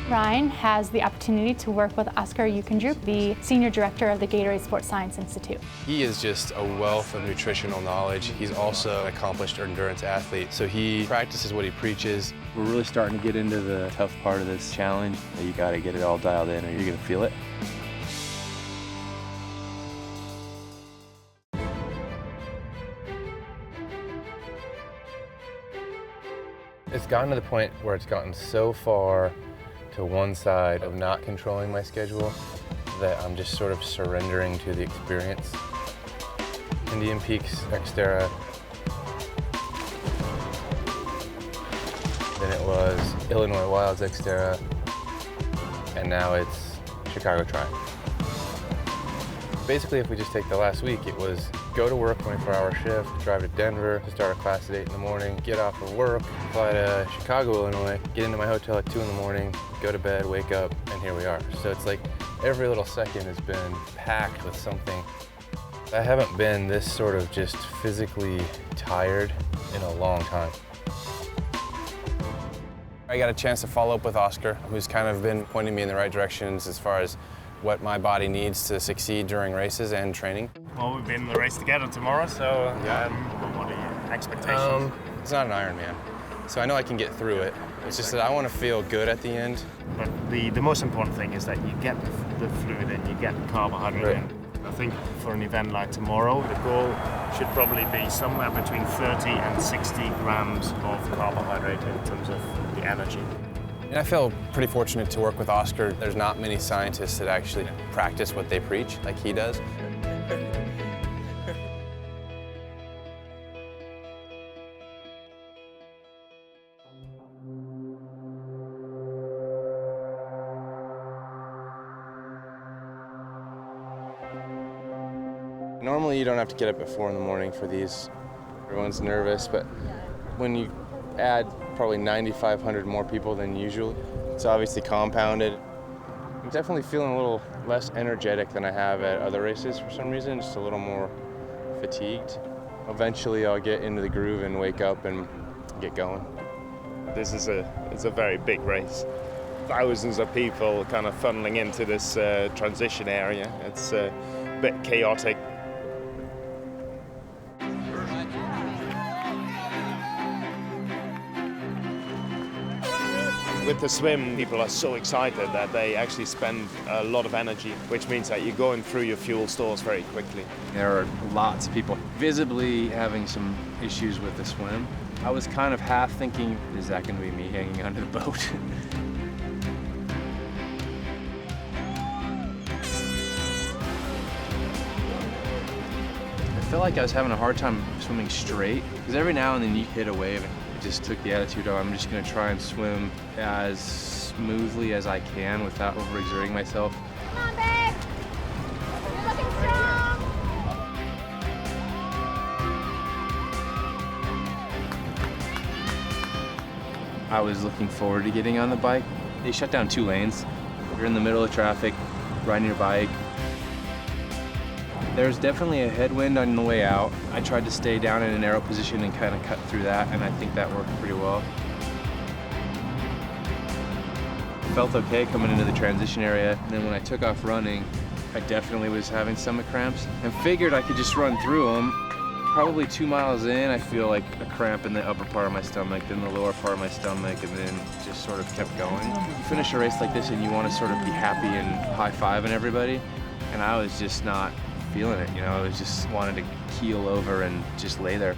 Ryan has the opportunity to work with Oscar Ukendrup, the Senior Director of the Gatorade Sports Science Institute. He is just a wealth of nutritional knowledge. He's also an accomplished endurance athlete, so he practices what he preaches. We're really starting to get into the tough part of this challenge. You got to get it all dialed in or you're going to feel it. It's gotten to the point where it's gotten so far to one side of not controlling my schedule that I'm just sort of surrendering to the experience. Indian Peaks, Xterra, then it was Illinois Wilds Xterra, and now it's Chicago Tri. Basically, if we just take the last week, it was go to work, 24-hour shift, drive to Denver to start a class at 8 in the morning, get off of work, fly to Chicago, Illinois, get into my hotel at 2 in the morning, go to bed, wake up, and here we are. So it's like every little second has been packed with something. I haven't been this sort of just physically tired in a long time. I got a chance to follow up with Oscar, who's kind of been pointing me in the right directions as far as what my body needs to succeed during races and training. Well, we've been in the race together tomorrow, so yeah. What are your expectations? It's not an Ironman, so I know I can get through it. It's just that I want to feel good at the end. But the most important thing is that you get the fluid in, you get the carbohydrate in. I think for an event like tomorrow, the goal should probably be somewhere between 30 and 60 grams of carbohydrate in terms of the energy. And I feel pretty fortunate to work with Oscar. There's not many scientists that actually practice what they preach like he does. Normally you don't have to get up at 4 in the morning for these. Everyone's nervous, but when you add probably 9,500 more people than usual, it's obviously compounded. I'm definitely feeling a little less energetic than I have at other races for some reason, just a little more fatigued. Eventually I'll get into the groove and wake up and get going. It's a very big race. Thousands of people kind of funneling into this transition area. It's a bit chaotic. With the swim, people are so excited that they actually spend a lot of energy, which means that you're going through your fuel stores very quickly. There are lots of people visibly having some issues with the swim. I was kind of half thinking, is that going to be me hanging onto the boat? I felt like I was having a hard time swimming straight, because every now and then you hit a wave. Just took the attitude of I'm just going to try and swim as smoothly as I can without overexerting myself. Come on, babe! You're looking strong! I was looking forward to getting on the bike. They shut down 2 lanes. You're in the middle of traffic, riding your bike. There's definitely a headwind on the way out. I tried to stay down in an arrow position and kind of cut through that, and I think that worked pretty well. Felt okay coming into the transition area, and then when I took off running, I definitely was having stomach cramps and figured I could just run through them. Probably 2 miles in, I feel like a cramp in the upper part of my stomach, then the lower part of my stomach, and then just sort of kept going. You finish a race like this and you want to sort of be happy and high-fiving everybody, and I was just not feeling it, you know. I was just wanted to keel over and just lay there.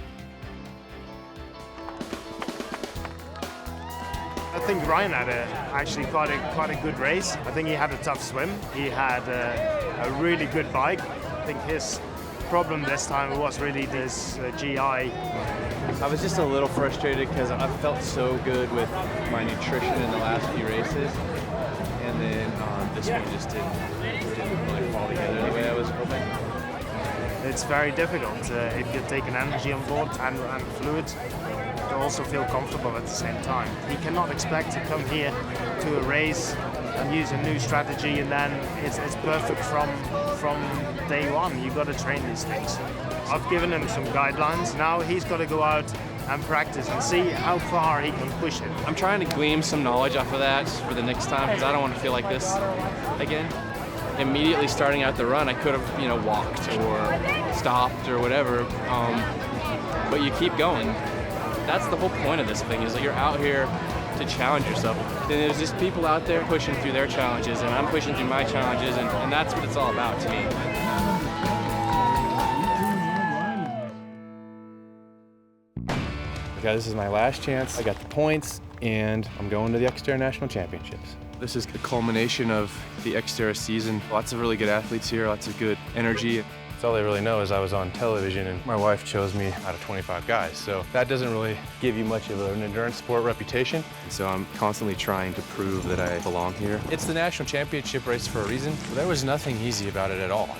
I think Ryan had actually quite a good race. I think he had a tough swim. He had a really good bike. I think his problem this time was really this GI. I was just a little frustrated because I felt so good with my nutrition in the last few races, and then this one just didn't really fall together the way I was hoping. It's very difficult if you're taking energy on board and fluid to also feel comfortable at the same time. You cannot expect to come here to a race and use a new strategy and then it's perfect from day one. You've got to train these things. I've given him some guidelines. Now he's got to go out and practice and see how far he can push it. I'm trying to glean some knowledge off of that for the next time because I don't want to feel like this again. Immediately starting out the run, I could have, you know, walked or stopped or whatever, but you keep going. That's the whole point of this thing, is that you're out here to challenge yourself. And there's just people out there pushing through their challenges, and I'm pushing through my challenges, and that's what it's all about to me. Okay, this is my last chance. I got the points, and I'm going to the Xterra National Championships. This is the culmination of the Xterra season. Lots of really good athletes here, lots of good energy. That's all they really know is I was on television, and my wife chose me out of 25 guys. So that doesn't really give you much of an endurance sport reputation. So I'm constantly trying to prove that I belong here. It's the national championship race for a reason, but there was nothing easy about it at all.